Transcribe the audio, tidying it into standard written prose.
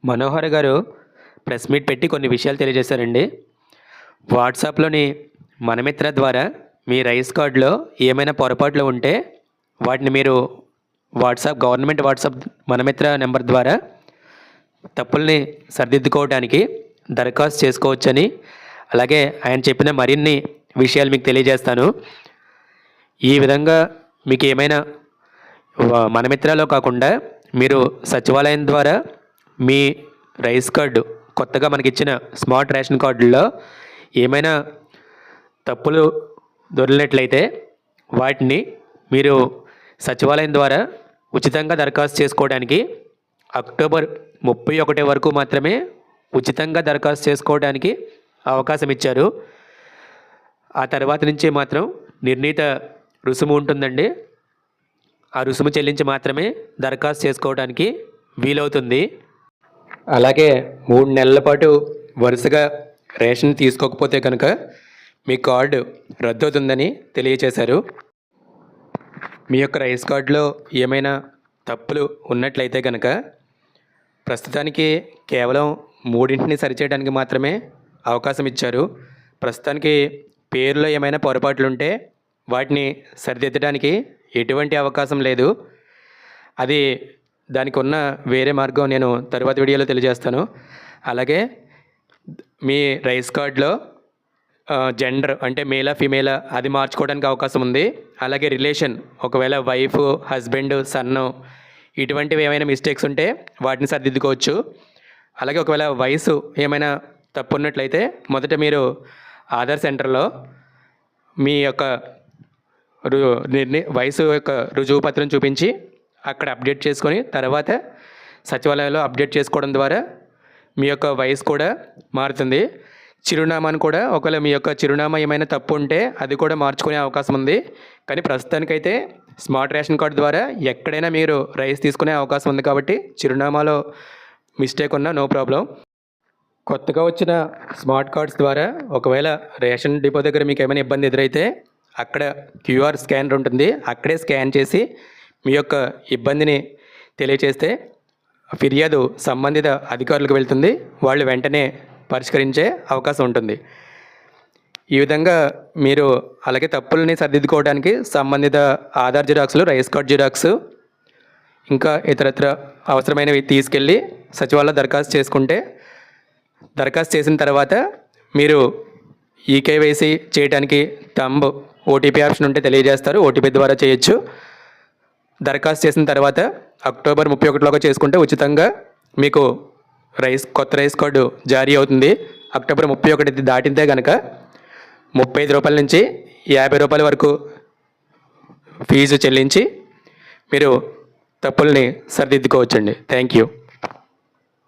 మనోహర్ గారు press meet పెట్టి కొన్ని విషయాలు తెలియజేశారండి. వాట్సాప్లోని మనమిత్ర ద్వారా మీ రైస్ కార్డులో ఏమైనా పొరపాట్లు ఉంటే వాటిని మీరు గవర్నమెంట్ వాట్సాప్ మనమిత్ర నెంబర్ ద్వారా తప్పుల్ని సరిదిద్దుకోవడానికి దరఖాస్తు చేసుకోవచ్చని, అలాగే ఆయన చెప్పిన మరిన్ని విషయాలు మీకు తెలియజేస్తాను. ఈ విధంగా మీకు ఏమైనా మనమిత్రలో కాకుండా మీరు సచివాలయం ద్వారా మీ రైస్ కార్డు కొత్తగా మనకిచ్చిన స్మార్ట్ రేషన్ కార్డుల్లో ఏమైనా తప్పులు దొరికినట్లయితే వాటిని మీరు సచివాలయం ద్వారా ఉచితంగా దరఖాస్తు చేసుకోవడానికి అక్టోబర్ 31 వరకు మాత్రమే ఉచితంగా దరఖాస్తు చేసుకోవడానికి అవకాశం ఇచ్చారు. ఆ తర్వాత నుంచి మాత్రం నిర్ణీత రుసుము ఉంటుందండి. ఆ రుసుము చెల్లించి మాత్రమే దరఖాస్తు చేసుకోవడానికి వీలవుతుంది. అలాగే 3 నెలల పాటు వరుసగా రేషన్ తీసుకోకపోతే కనుక మీ కార్డు రద్దు అవుతుందని తెలియచేశారు. మీ యొక్క రైస్ కార్డులో ఏమైనా తప్పులు ఉన్నట్లయితే కనుక ప్రస్తుతానికి కేవలం 3ని సరిచేయడానికి మాత్రమే అవకాశం ఇచ్చారు. ప్రస్తుతానికి పేరులో ఏమైనా పొరపాట్లు ఉంటే వాటిని సరిదిద్దడానికి ఎటువంటి అవకాశం లేదు. అది దానికి ఉన్న వేరే మార్గం నేను తరువాత వీడియోలో తెలియజేస్తాను. అలాగే మీ రైస్ కార్డులో జెండర్ అంటే మేలా ఫీమేలా అది మార్చుకోవడానికి అవకాశం ఉంది. అలాగే రిలేషన్ ఒకవేళ వైఫ్, హస్బెండ్, సన్ను ఇటువంటివి ఏమైనా మిస్టేక్స్ ఉంటే వాటిని సరిదిద్దుకోవచ్చు. అలాగే ఒకవేళ వయసు ఏమైనా తప్పు ఉన్నట్లయితే మొదట మీరు ఆధార్ సెంటర్లో మీ యొక్క వయసు యొక్క రుజువు పత్రం చూపించి అక్కడ అప్డేట్ చేసుకొని తర్వాత సచివాలయంలో అప్డేట్ చేసుకోవడం ద్వారా మీ యొక్క వయసు కూడా మారుతుంది. చిరునామాను కూడా ఒకవేళ మీ యొక్క చిరునామా ఏమైనా తప్పు ఉంటే అది కూడా మార్చుకునే అవకాశం ఉంది. కానీ ప్రస్తుతానికైతే స్మార్ట్ రేషన్ కార్డు ద్వారా ఎక్కడైనా మీరు రైస్ తీసుకునే అవకాశం ఉంది కాబట్టి చిరునామాలో మిస్టేక్ ఉన్నా నో ప్రాబ్లం. కొత్తగా వచ్చిన స్మార్ట్ కార్డ్స్ ద్వారా ఒకవేళ రేషన్ డిపో దగ్గర మీకు ఏమైనా ఇబ్బంది ఎదురైతే అక్కడ క్యూఆర్ స్కానర్ ఉంటుంది. అక్కడే స్కాన్ చేసి మీ యొక్క ఇబ్బందిని తెలియచేస్తే ఫిర్యాదు సంబంధిత అధికారులకు వెళ్తుంది. వాళ్ళు వెంటనే పరిష్కరించే అవకాశం ఉంటుంది. ఈ విధంగా మీరు అలాగే తప్పుల్ని సరిదిద్దుకోవడానికి సంబంధిత ఆధార్ జిరాక్స్లు, రైస్ కార్డ్ జిరాక్స్ ఇంకా ఇతరత్ర అవసరమైనవి తీసుకెళ్ళి సచివాలయంలో దరఖాస్తు చేసుకుంటే దరఖాస్తు చేసిన తర్వాత మీరు ఈకేవైసీ చేయడానికి థంబ్ ఓటీపీ ఆప్షన్ ఉంటే తెలియజేస్తారు. ఓటీపీ ద్వారా చేయొచ్చు. దరఖాస్తు చేసిన తర్వాత అక్టోబర్ 31లోగా చేసుకుంటే ఉచితంగా మీకు కొత్త రైస్ కార్డు జారీ అవుతుంది. అక్టోబర్ 31 దాటితే కనుక 35 రూపాయల నుంచి 50 రూపాయల వరకు ఫీజు చెల్లించి మీరు తప్పుల్ని సరిదిద్దుకోవచ్చండి. Thank you.